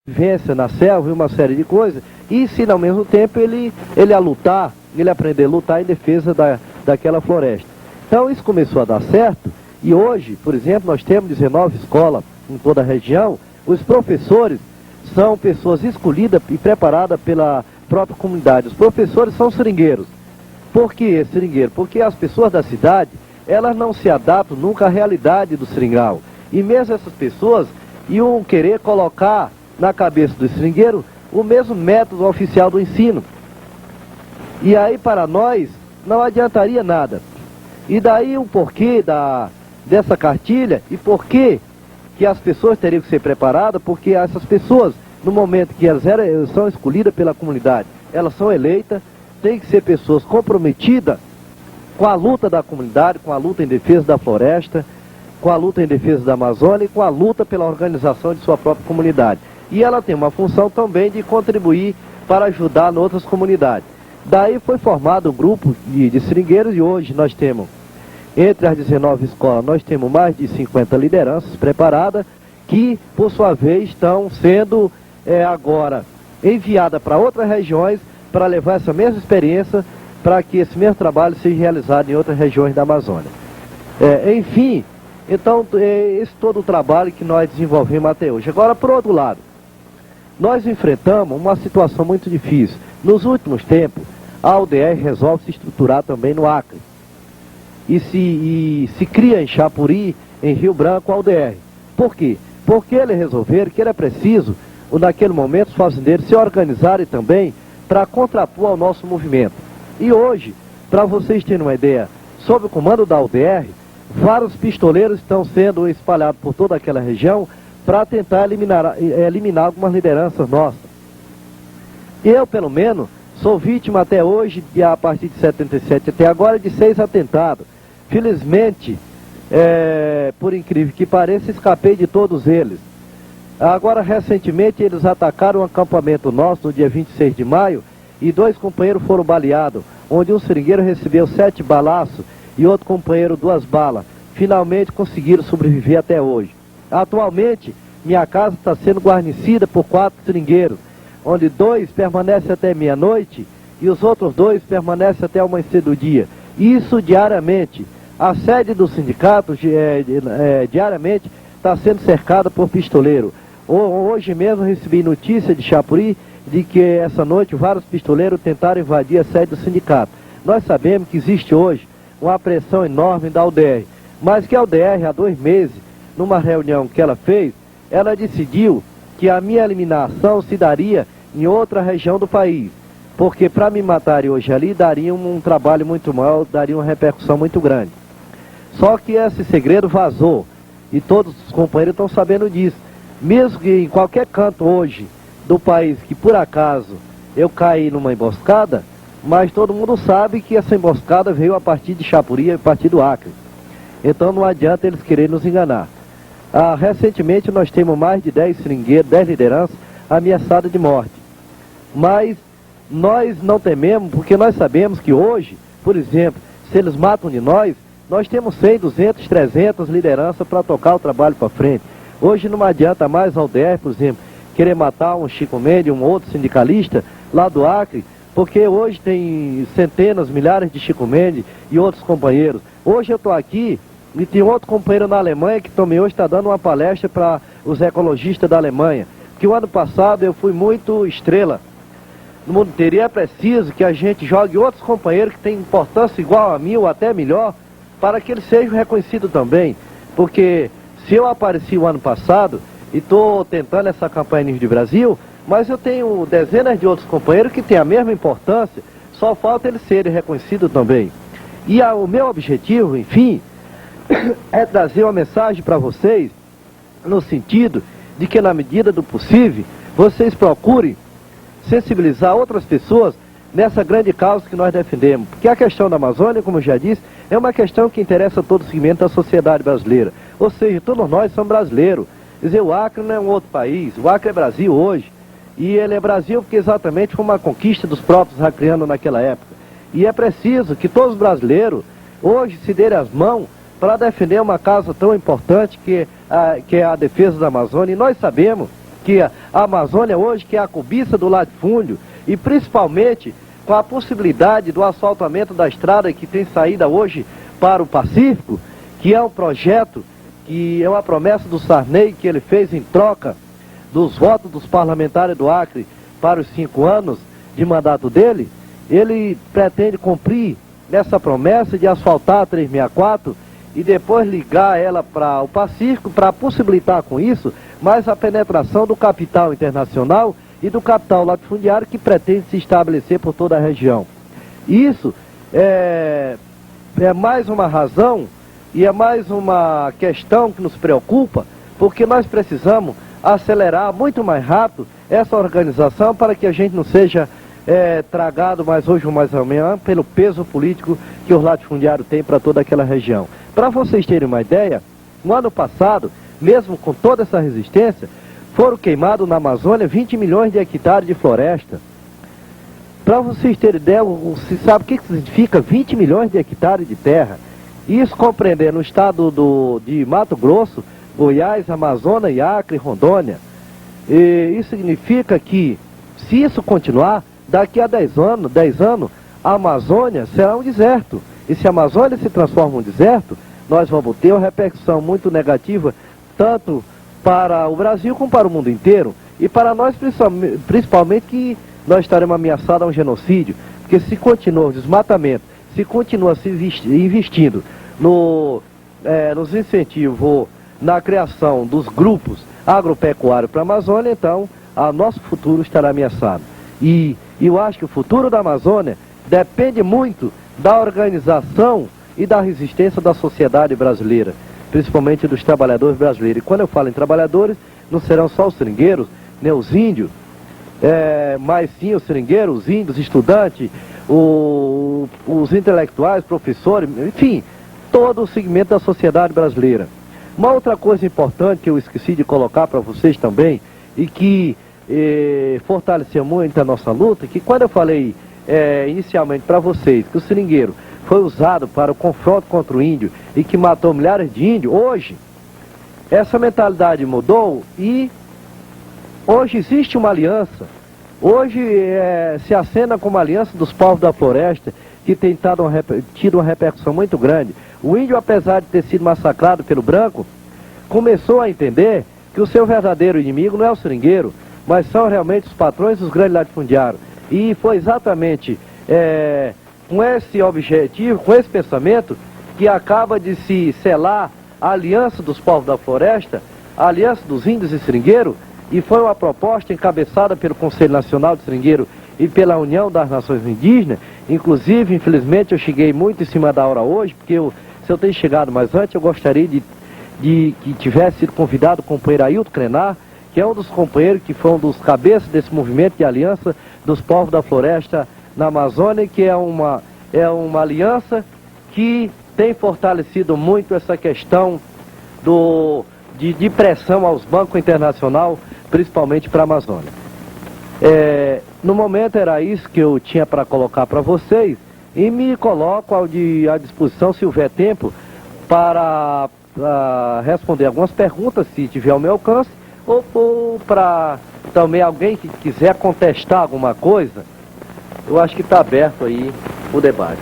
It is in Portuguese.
vivência na selva e uma série de coisas, e ensina ao mesmo tempo ele a lutar, ele aprender a lutar em defesa daquela floresta. Então isso começou a dar certo, e hoje, por exemplo, nós temos 19 escolas em toda a região. Os professores são pessoas escolhidas e preparadas pela própria comunidade. Os professores são seringueiros. Por que seringueiro? Porque as pessoas da cidade, elas não se adaptam nunca à realidade do seringal. E mesmo essas pessoas iam querer colocar na cabeça do seringueiro o mesmo método oficial do ensino. E aí para nós não adiantaria nada. E daí o porquê dessa cartilha e porquê que as pessoas teriam que ser preparadas, porque essas pessoas, no momento que elas são escolhidas pela comunidade, elas são eleitas, tem que ser pessoas comprometidas com a luta da comunidade, com a luta em defesa da floresta, com a luta em defesa da Amazônia e com a luta pela organização de sua própria comunidade. E ela tem uma função também de contribuir para ajudar em outras comunidades. Daí foi formado um grupo de seringueiros e hoje nós temos, entre as 19 escolas, nós temos mais de 50 lideranças preparadas que, por sua vez, estão sendo agora enviadas para outras regiões para levar essa mesma experiência para que esse mesmo trabalho seja realizado em outras regiões da Amazônia. Enfim, então, esse todo o trabalho que nós desenvolvemos até hoje. Agora, por outro lado, nós enfrentamos uma situação muito difícil. Nos últimos tempos, a UDR resolve se estruturar também no Acre. E se cria em Chapuri, em Rio Branco, a UDR. Por quê? Porque eles resolveram que era preciso, naquele momento, os fazendeiros se organizarem também para contrapor ao nosso movimento. E hoje, para vocês terem uma ideia, sob o comando da UDR, vários pistoleiros estão sendo espalhados por toda aquela região para tentar eliminar algumas lideranças nossas. Eu, pelo menos, sou vítima até hoje, a partir de 77 até agora, de 6 atentados. Felizmente, por incrível que pareça, escapei de todos eles. Agora, recentemente, eles atacaram um acampamento nosso no dia 26 de maio e 2 companheiros foram baleados, onde um seringueiro recebeu 7 balaços e outro companheiro 2 balas. Finalmente conseguiram sobreviver até hoje. Atualmente, minha casa está sendo guarnecida por 4 seringueiros, onde 2 permanecem até meia-noite e os outros 2 permanecem até o amanhecer do dia. Isso diariamente. A sede do sindicato diariamente está sendo cercada por pistoleiros. Hoje mesmo recebi notícia de Chapuri de que essa noite vários pistoleiros tentaram invadir a sede do sindicato. Nós sabemos que existe hoje uma pressão enorme da UDR, mas que a UDR há 2 meses, numa reunião que ela fez, ela decidiu que a minha eliminação se daria em outra região do país, porque para me matarem hoje ali daria um trabalho muito maior, daria uma repercussão muito grande. Só que esse segredo vazou e todos os companheiros estão sabendo disso. Mesmo que em qualquer canto hoje do país que por acaso eu caí numa emboscada, mas todo mundo sabe que essa emboscada veio a partir de Chapuri, a partir do Acre. Então não adianta eles quererem nos enganar. Recentemente nós temos mais de 10 seringueiros, 10 lideranças ameaçadas de morte. Mas nós não tememos, porque nós sabemos que hoje, por exemplo, se eles matam de nós temos 100, 200, 300 lideranças para tocar o trabalho para frente. Hoje não adianta mais a UDR, por exemplo, querer matar um Chico Mendes, um outro sindicalista lá do Acre, porque hoje tem centenas, milhares de Chico Mendes e outros companheiros. Hoje eu estou aqui e tem outro companheiro na Alemanha que também hoje está dando uma palestra para os ecologistas da Alemanha. Que o ano passado eu fui muito estrela no mundo inteiro e é preciso que a gente jogue outros companheiros que têm importância igual a mim ou até melhor, para que eles sejam reconhecidos também. Porque se eu apareci o ano passado e estou tentando essa campanha Rio de Brasil, mas eu tenho dezenas de outros companheiros que têm a mesma importância, só falta eles serem reconhecidos também. E o meu objetivo, enfim, é trazer uma mensagem para vocês, no sentido de que na medida do possível, vocês procurem sensibilizar outras pessoas nessa grande causa que nós defendemos. Porque a questão da Amazônia, como eu já disse, é uma questão que interessa a todo o segmento da sociedade brasileira. Ou seja, todos nós somos brasileiros. Quer dizer, o Acre não é um outro país, o Acre é Brasil hoje. E ele é Brasil porque exatamente foi uma conquista dos próprios acreanos naquela época. E é preciso que todos os brasileiros hoje se derem as mãos para defender uma causa tão importante que é a defesa da Amazônia. E nós sabemos que a Amazônia hoje, que é a cobiça do latifúndio, e principalmente com a possibilidade do asfaltamento da estrada que tem saída hoje para o Pacífico, que é um projeto, que é uma promessa do Sarney que ele fez em troca dos votos dos parlamentares do Acre para os 5 anos de mandato dele. Ele pretende cumprir nessa promessa de asfaltar a 364 e depois ligar ela para o Pacífico, para possibilitar com isso mais a penetração do capital internacional e do capital latifundiário que pretende se estabelecer por toda a região. Isso é mais uma razão e é mais uma questão que nos preocupa, porque nós precisamos acelerar muito mais rápido essa organização para que a gente não seja tragado mais hoje ou mais amanhã pelo peso político que os latifundiários têm para toda aquela região. Para vocês terem uma ideia, no ano passado, mesmo com toda essa resistência, foram queimados na Amazônia 20 milhões de hectares de floresta. Para vocês terem ideia, você sabe o que significa 20 milhões de hectares de terra? Isso compreendendo o estado de Mato Grosso, Goiás, Amazonas e Acre, Rondônia. E isso significa que, se isso continuar, daqui a 10 anos, a Amazônia será um deserto. E se a Amazônia se transforma em um deserto, nós vamos ter uma repercussão muito negativa, tanto para o Brasil como para o mundo inteiro. E para nós, principalmente, que nós estaremos ameaçados a um genocídio. Porque se continua o desmatamento, se continua se investindo nos incentivos, na criação dos grupos agropecuários para a Amazônia, então, nosso futuro estará ameaçado. E eu acho que o futuro da Amazônia depende muito da organização e da resistência da sociedade brasileira, principalmente dos trabalhadores brasileiros. E quando eu falo em trabalhadores, não serão só os seringueiros, nem os índios, mas sim os seringueiros, os índios, estudantes, os intelectuais, professores, enfim, todo o segmento da sociedade brasileira. Uma outra coisa importante que eu esqueci de colocar para vocês também, e que fortaleceu muito a nossa luta, que quando eu falei inicialmente para vocês que o seringueiro foi usado para o confronto contra o índio e que matou milhares de índios, hoje essa mentalidade mudou e hoje existe uma aliança. Hoje se acena como aliança dos povos da floresta, que tem tido uma repercussão muito grande. O índio, apesar de ter sido massacrado pelo branco, começou a entender que o seu verdadeiro inimigo não é o seringueiro, mas são realmente os patrões dos grandes latifundiários. E foi exatamente com esse objetivo, com esse pensamento, que acaba de se selar a aliança dos povos da floresta, a aliança dos índios e seringueiros, e foi uma proposta encabeçada pelo Conselho Nacional de Seringueiro e pela União das Nações Indígenas. Inclusive, infelizmente, eu cheguei muito em cima da hora hoje, porque se eu tenho chegado mais antes, eu gostaria de que tivesse sido convidado o companheiro Ailton Krenar, que é um dos companheiros, que foi um dos cabeças desse movimento de aliança dos povos da floresta na Amazônia, que é uma aliança que tem fortalecido muito essa questão de pressão aos bancos internacionais, principalmente para a Amazônia. No momento era isso que eu tinha para colocar para vocês, e me coloco à disposição, se houver tempo, para responder algumas perguntas, se tiver ao meu alcance, ou para também alguém que quiser contestar alguma coisa. Eu acho que está aberto aí o debate.